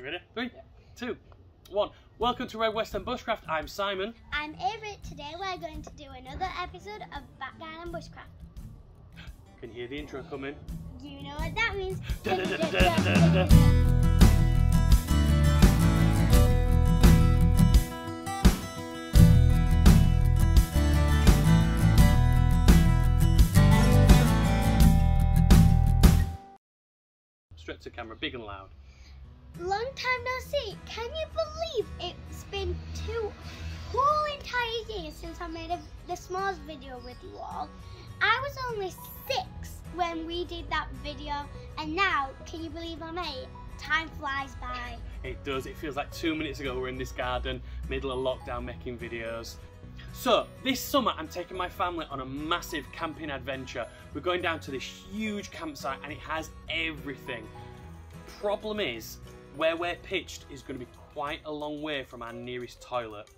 You ready? 3, 2, 1. Welcome to Red Western Bushcraft. I'm Simon. I'm Avery. Today we're going to do another episode of Backgammon Bushcraft. Can you hear the intro coming? You know what that means. Straight to camera, big and loud. Long time no see. Can you believe it's been 2 whole entire years since I made the s'mores video with you all? I was only 6 when we did that video, and now, can you believe I'm 8? Time flies by. It does. It feels like 2 minutes ago we're in this garden, middle of lockdown, making videos. So, this summer I'm taking my family on a massive camping adventure. We're going down to this huge campsite and it has everything. Problem is, where we're pitched is going to be quite a long way from our nearest toilet.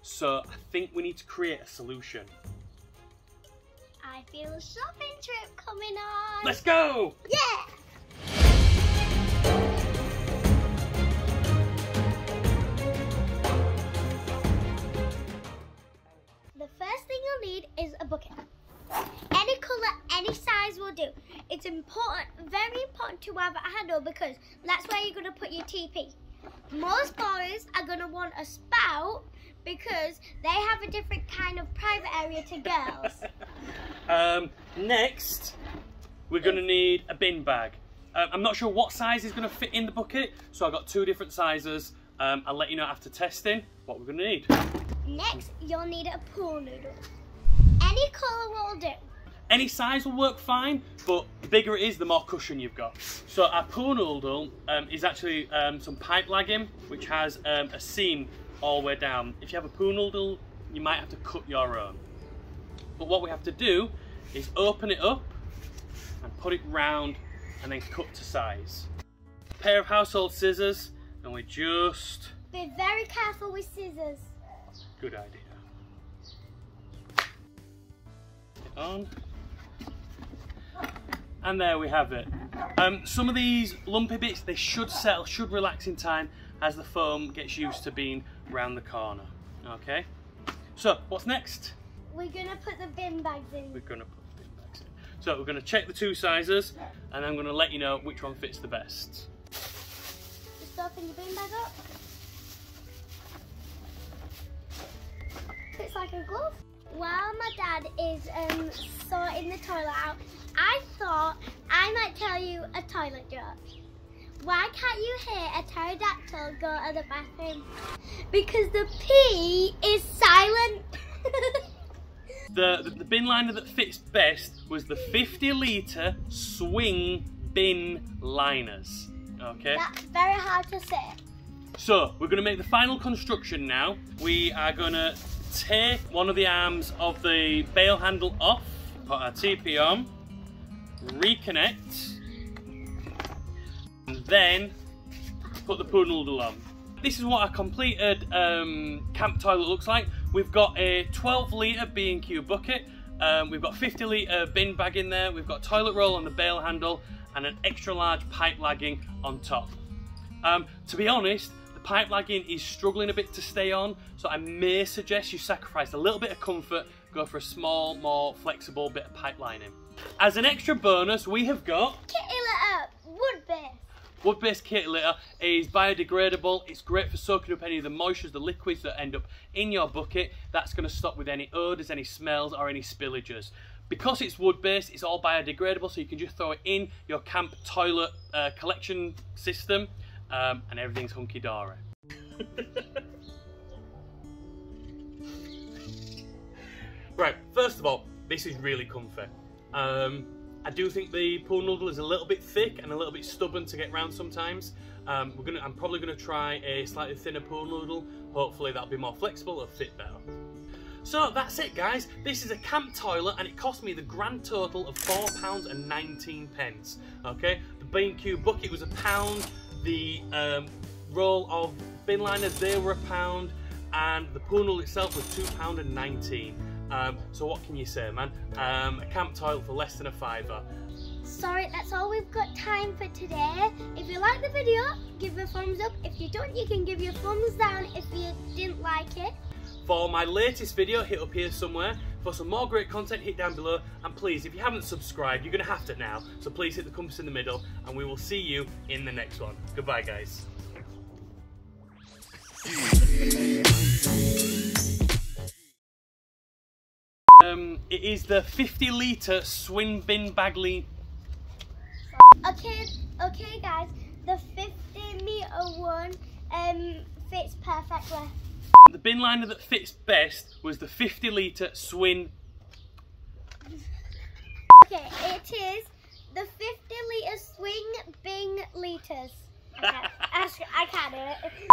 So, I think we need to create a solution. I feel a shopping trip coming on. Let's go! Yeah! The first thing you'll need is a bucket. Any colour, any size will do. It's important, very important to have a handle because that's where you're going to put your TP. Most boys are going to want a spout because they have a different kind of private area to girls. Next, we're going to need a bin bag. I'm not sure what size is going to fit in the bucket, so I've got 2 different sizes. I'll let you know after testing what we're going to need. Next, you'll need a pool noodle. Any colour will do. Any size will work fine, but the bigger it is, the more cushion you've got. So our pool noodle is actually some pipe lagging, which has a seam all the way down. If you have a pool noodle, you might have to cut your own. But what we have to do is open it up and put it round and then cut to size. A pair of household scissors, and we just... Be very careful with scissors. Good idea. Get on. And there we have it. Some of these lumpy bits, they should settle, should relax in time as the foam gets used to being round the corner. Okay? So, what's next? We're going to put the bin bags in. We're going to put the bin bags in. So, we're going to check the 2 sizes, and I'm going to let you know which one fits the best. Just open your bin bag up. Fits like a glove. While my dad is sorting the toilet out, I thought I might tell you a toilet joke. Why can't you hear a pterodactyl go to the bathroom? Because the pee is silent. The bin liner that fits best was the 50-litre swing bin liners. Okay? That's very hard to say. So, we're going to make the final construction now. We are going to take one of the arms of the bail handle off, put our TP on, reconnect, and then put the pool noodle on. This is what a completed camp toilet looks like. We've got a 12-litre B&Q bucket, we've got 50-litre bin bag in there, we've got toilet roll on the bail handle, and an extra large pipe lagging on top. To be honest, the pipe lagging is struggling a bit to stay on, so I may suggest you sacrifice a little bit of comfort, go for a small, more flexible bit of pipe lining. As an extra bonus, we have got Kitty litter, wood-based. Wood-based kitty litter. Is biodegradable. It's great for soaking up any of the moistures, the liquids that end up in your bucket. That's going to stop with any odours, any smells, or any spillages. Because it's wood-based, it's all biodegradable, so you can just throw it in your camp toilet collection system, and everything's hunky-dory. Right, first of all, this is really comfy. I do think the pool noodle is a little bit thick and a little bit stubborn to get round sometimes. I'm probably going to try a slightly thinner pool noodle. Hopefully that'll be more flexible and fit better. So that's it, guys. This is a camp toilet and it cost me the grand total of £4.19. Okay, the B&Q bucket was £1. The roll of bin liners, they were £1, and the pool noodle itself was £2.19. So what can you say, man? A camp toilet for less than a £5. Sorry, that's all we've got time for today. If you like the video, give it a thumbs up. If you don't, you can give your thumbs down if you didn't like it. For my latest video, hit up here somewhere. For some more great content, hit down below. And please, if you haven't subscribed, you're going to have to now. So please hit the compass in the middle, and we will see you in the next one. Goodbye, guys. It is the 50-litre swing bin Bagley. Okay guys, the 50-metre one fits perfectly. The bin liner that fits best was the 50-litre swing. Okay, it is the 50-litre swing bin litres. I can't do it.